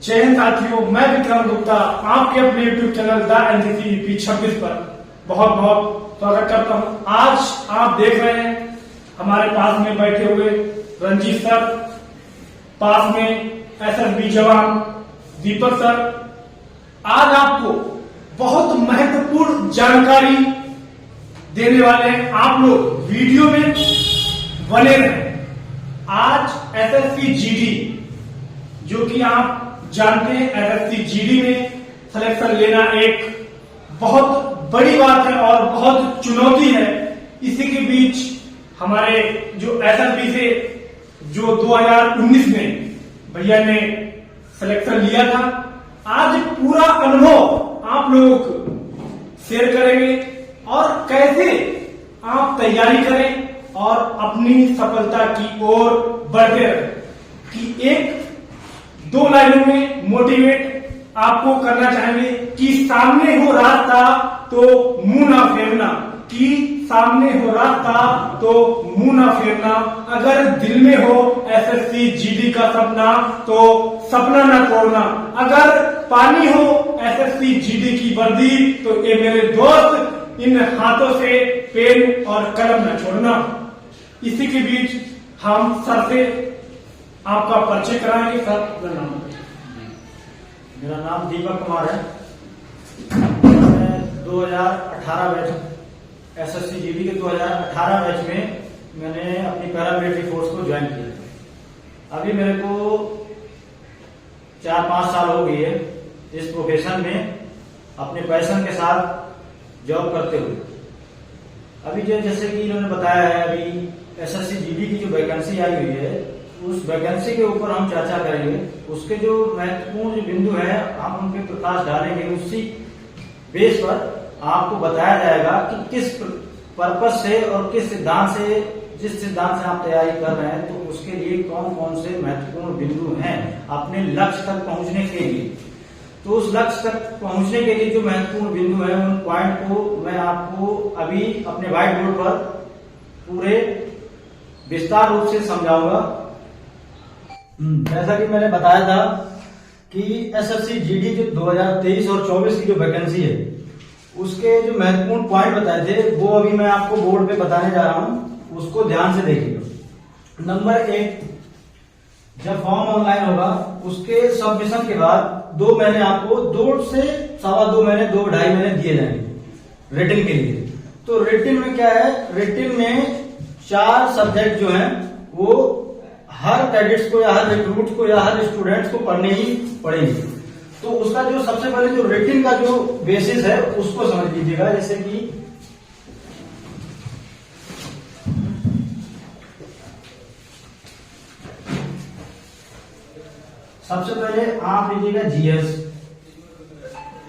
जय हिंद साथियों, मैं विक्रम गुप्ता आपके अपने YouTube channel the NCC UP 26 पर बहुत बहुत स्वागत करता हूं। आज आप देख रहे हैं हमारे पास में बैठे हुए रंजीत सर, पास में एसएसबी जवान दीपक सर। आज आपको बहुत महत्वपूर्ण जानकारी देने वाले हैं, आप लोग वीडियो में बने रहें। आज एसएससी जीडी, जो कि आप जानते हैं एसएससी जीडी में सिलेक्शन लेना एक बहुत बड़ी बात है और बहुत चुनौती है। इसी के बीच हमारे जो एसएसबी से जो 2019 में भैया ने सिलेक्शन लिया था, आज पूरा अनुभव आप लोगों को शेयर करेंगे और कैसे आप तैयारी करें और अपनी सफलता की ओर बढ़ते रहें। कि एक दो लाइनों में मोटिवेट आपको करना चाहेंगे कि सामने हो रास्ता तो मुंह ना फेरना, कि सामने हो रास्ता तो मुंह ना फेरना। अगर दिल में हो एसएससी जीडी का सपना तो सपना ना तोड़ना। अगर पानी हो एसएससी जीडी की वर्दी तो ये मेरे दोस्त इन हाथों से पेन और कलम न छोड़ना। इसी के बीच हम सर से आपका परिचय कराएंगे। सर, अपना नाम बताइए। मेरा नाम दीपक कुमार है। मैं 2018 बैच एसएससी जीडी के 2018 बैच में मैंने अपनी पैरामिलिट्री फोर्स को ज्वाइन किया। अभी मेरे को 4-5 साल हो गई है इस प्रोफेशन में अपने पैशन के साथ जॉब करते हुए। अभी जैसे कि इन्होंने बताया है, अभी एसएससी जीडी की जो वैकेंसी आई हुई है, उस वैकेंसी के ऊपर हम चर्चा करेंगे। उसके जो महत्वपूर्ण जो बिंदु है हम उनके प्रकाश डालेंगे। उसी बेस पर आपको बताया जाएगा कि किस पर्पस से और किस सिद्धांत से, जिस सिद्धांत से आप तैयारी कर रहे हैं, तो उसके लिए कौन कौन से महत्वपूर्ण बिंदु हैं अपने लक्ष्य तक पहुंचने के लिए। तो उस लक्ष्य तक पहुंचने के लिए जो महत्वपूर्ण बिंदु है, उन पॉइंट को मैं आपको अभी अपने व्हाइट बोर्ड पर पूरे विस्तार रूप से समझाऊंगा। जैसा कि मैंने बताया था कि एसएससी जीडी जो 2023 और 24 की जो वैकेंसी है, उसके जो महत्वपूर्ण पॉइंट बताए थे वो अभी मैं आपको बोर्ड पे बताने जा रहा हूं। उसको ध्यान से देखिएगा। नंबर 1, जब फॉर्म ऑनलाइन होगा उसके सबमिशन के बाद 2 महीने आपको 2 से 2.25 महीने 2-2.5 महीने दिए जाएंगे रिटन के लिए। तो रिटन में क्या है, रिटन में 4 सब्जेक्ट जो हैं वो हर कैडेट्स को या हर रिक्रूट को या हर स्टूडेंट्स को पढ़ने ही पड़ेंगे। तो उसका जो सबसे पहले जो रिटन का जो बेसिस है उसको समझ लीजिएगा। जैसे कि सबसे पहले आप लीजिएगा जीएस,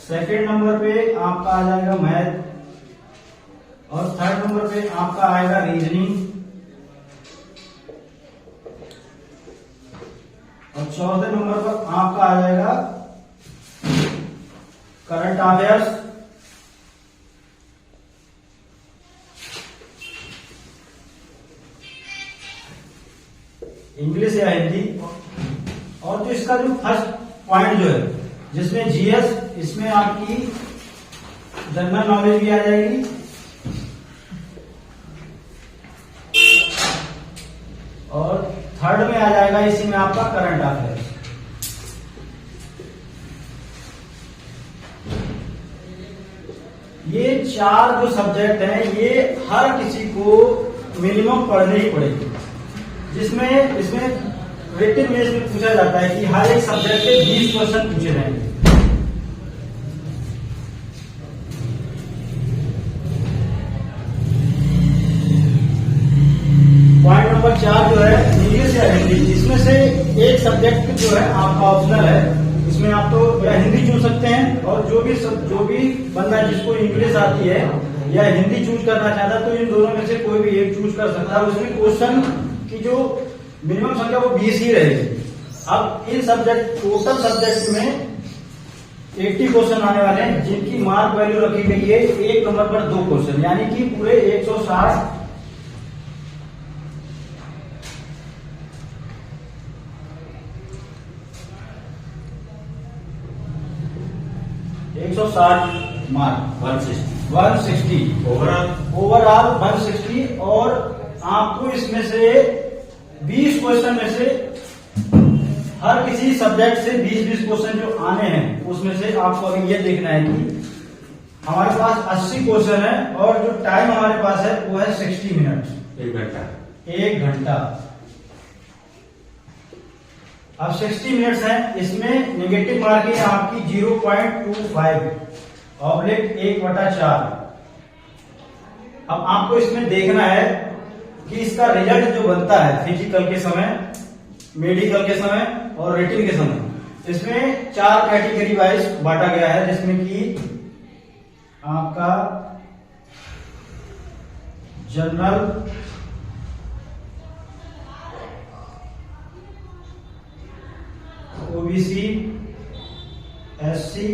सेकंड नंबर पे आपका आ जाएगा मैथ, और थर्ड नंबर पे आपका आएगा रीजनिंग, और चौथे नंबर पर आपका आ जाएगा करंट अफेयर्स, इंग्लिश या हिंदी। और जो इसका जो फर्स्ट पॉइंट जो है, जिसमें जीएस, इसमें आपकी जनरल नॉलेज भी आ जाएगी, और थर्ड में आ जाएगा इसी में आपका करंट अफेयर्स। ये 4 जो सब्जेक्ट हैं ये हर किसी को मिनिमम पढ़ने ही पड़ेगी। जिसमें इसमें रिटन में इसमें पूछा जाता है कि हर एक सब्जेक्ट के 20 क्वेश्चन पूछे जाएंगे। पॉइंट नंबर 4 जो है इंग्लिश या हिंदी, इसमें से एक सब्जेक्ट जो है आपका ऑप्शनल है। इसमें आप तो या हिंदी चूज सकते हैं, और जो भी बंदा जिसको इंग्लिश आती है या हिंदी चूज करना चाहता है तो इन दोनों में से कोई भी एक चूज कर सकता है। उसमें क्वेश्चन की जो मिनिमम संख्या वो 20 ही रहेगी। अब इन सब्जेक्ट, टोटल सब्जेक्ट में 80 क्वेश्चन आने वाले हैं, जिनकी मार्क वैल्यू रखी गई है 1 नंबर पर 2 क्वेश्चन, यानी कि पूरे 160। 160 मार्क, 160 ओवरऑल 160, और आपको इसमें से 20 क्वेश्चन में से हर किसी सब्जेक्ट से 20-20 क्वेश्चन जो आने हैं उसमें से आपको अभी ये देखना है कि हमारे पास 80 क्वेश्चन है और जो टाइम हमारे पास है वो है 60 मिनट, 1 घंटा। अब 60 मिनट्स है, इसमें नेगेटिव मार्किंग है आपकी 0.25 ऑब्लिक 1/4। अब आपको इसमें देखना है कि इसका रिजल्ट जो बनता है फिजिकल के समय, मेडिकल के समय और रिटिन के समय, इसमें 4 कैटेगरी वाइज बांटा गया है, जिसमें कि आपका जनरल, ओबीसी, एससी,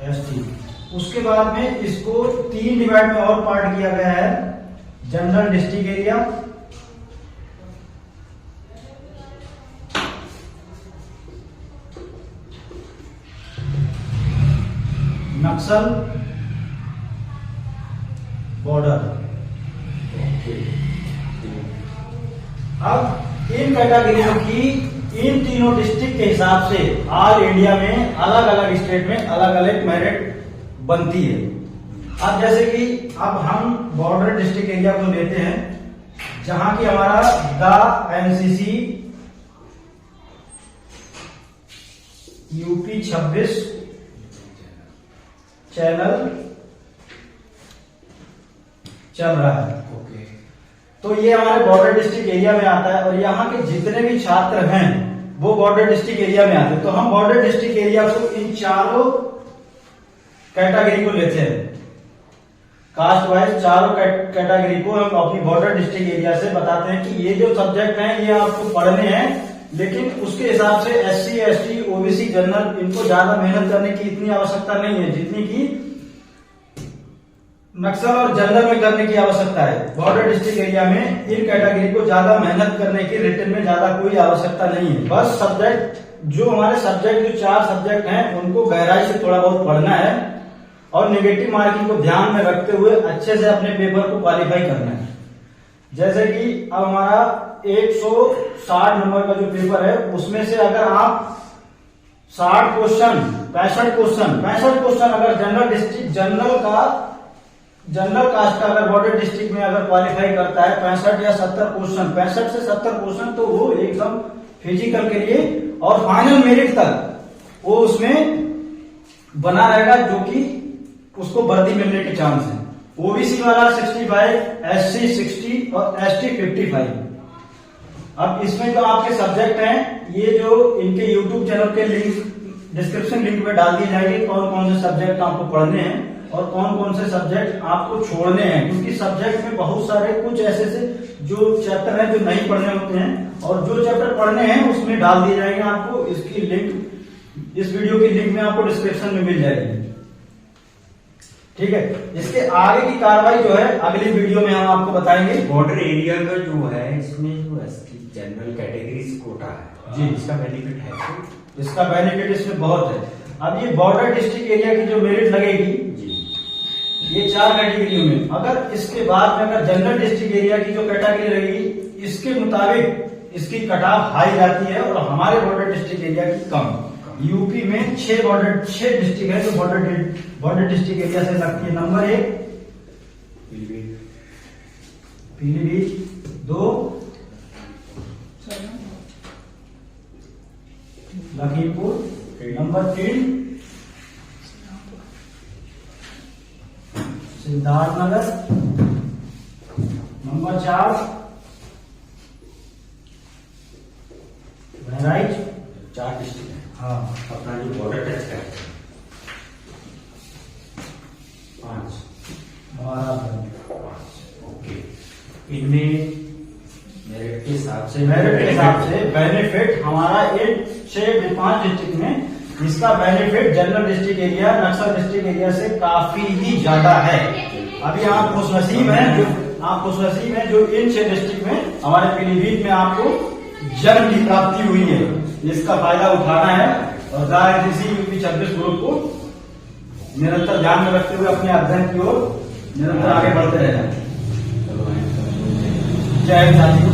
एसटी। उसके बाद में इसको 3 डिवाइड में और पार्ट किया गया है, जनरल डिस्ट्रिक्ट एरिया, नक्सल, बॉर्डर। अब इन कैटेगरियों की इन तीनों डिस्ट्रिक्ट के हिसाब से ऑल इंडिया में अलग अलग स्टेट में अलग अलग मेरिट बनती है। अब जैसे कि अब हम बॉर्डर डिस्ट्रिक्ट एरिया को लेते हैं, जहां की हमारा द एनसीसी यूपी 26 चैनल चल रहा है। तो ये हमारे बॉर्डर डिस्ट्रिक्ट एरिया में आता है और यहाँ के जितने भी छात्र हैं वो बॉर्डर डिस्ट्रिक्ट एरिया में आते हैं। तो हम बॉर्डर डिस्ट्रिक्ट एरिया को इन चारों कैटेगरी को लेते हैं, कास्ट वाइज चारों कैटेगरी को हम अपनी बॉर्डर डिस्ट्रिक्ट एरिया से बताते हैं कि ये जो सब्जेक्ट हैं ये आपको पढ़ने हैं, लेकिन उसके हिसाब से एससी, एसटी, ओबीसी, जनरल इनको ज्यादा मेहनत करने की इतनी आवश्यकता नहीं है जितनी की नक्सल और जनरल में करने की आवश्यकता है। बॉर्डर डिस्ट्रिक्ट एरिया में इन कैटेगरी को ज्यादा मेहनत करने की रिटन में ज्यादा कोई आवश्यकता नहीं है। बस सब्जेक्ट जो हमारे सब्जेक्ट जो 4 सब्जेक्ट हैं उनको गहराई से थोड़ा बहुत पढ़ना है और नेगेटिव मार्किंग को ध्यान में रखते हुए अच्छे से अपने पेपर को क्वालिफाई करना है। जैसे कि अब हमारा 160 नंबर का जो पेपर है उसमें से अगर आप 60 क्वेश्चन 65 क्वेश्चन अगर जनरल कास्ट का अगर बॉर्डर डिस्ट्रिक्ट में अगर क्वालिफाई करता है 65 या 70 क्वेश्चन, 65 से 70 क्वेश्चन, तो वो एकदम फिजिकल के लिए और फाइनल मेरिट तक वो उसमें बना रहेगा, जो कि उसको वर्दी मिलने के चांस है। ओबीसी वाला 65, एससी 60 और एसटी 55। अब इसमें जो आपके सब्जेक्ट हैं ये जो इनके यूट्यूब चैनल के लिंक डिस्क्रिप्शन लिंक में डाल दिए जाएंगे, कौन कौन से सब्जेक्ट आपको पढ़ने हैं और कौन कौन से सब्जेक्ट आपको छोड़ने हैं, क्योंकि सब्जेक्ट में बहुत सारे कुछ ऐसे से जो चैप्टर हैं जो नहीं पढ़ने होते हैं और जो चैप्टर पढ़ने हैं उसमें डाल दिए जाएंगे। आपको इसकी लिंक, इस वीडियो की लिंक में आपको डिस्क्रिप्शन में मिल जाएगी, ठीक है। इसके आगे की कार्रवाई जो है अगली वीडियो में हम आपको बताएंगे। बॉर्डर एरिया का जो है इसमें जो एसटी जनरल कैटेगरीज कोटा है जी, इसका बेनिफिट है तो? इसका बेनिफिट इसमें बहुत है। अब ये बॉर्डर डिस्ट्रिक्ट एरिया की जो मेरिट लगेगी जी, ये 4 कैटेगरियों में, अगर इसके बाद में अगर जनरल डिस्ट्रिक्ट एरिया की जो कैटेगरी रहेगी इसके मुताबिक इसकी कट ऑफ हाई जाती है और हमारे बॉर्डर डिस्ट्रिक्ट एरिया की कम। यूपी में 6 डिस्ट्रिक्ट है जो बॉर्डर डिस्ट्रिक्ट एरिया से लगती है। Number 1 Pilibhit, 2 Lakhimpur, number 3 Siddharthnagar, number 4 Bahraich. 4 district है हाँ, अपना जो बॉर्डर टच है 5 हमारा ओके। इनमें मेरिट के हिसाब से बेनिफिट हमारा 5 डिस्ट्रिक्ट में इसका बेनिफिट जनरल डिस्ट्रिक्ट एरिया, नक्सल डिस्ट्रिक्ट एरिया से काफी ही ज्यादा है। अभी आप खुशनसीब हैं जो इन 6 डिस्ट्रिक्ट में हमारे पीलीभीत में आपको जन्म की प्राप्ति हुई है। इसका फायदा उठाना है और यूपी 26 ग्रुप को निरंतर ध्यान में रखते हुए अपने अध्ययन की ओर निरंतर आगे बढ़ते रहना। जय हिंद साथियों।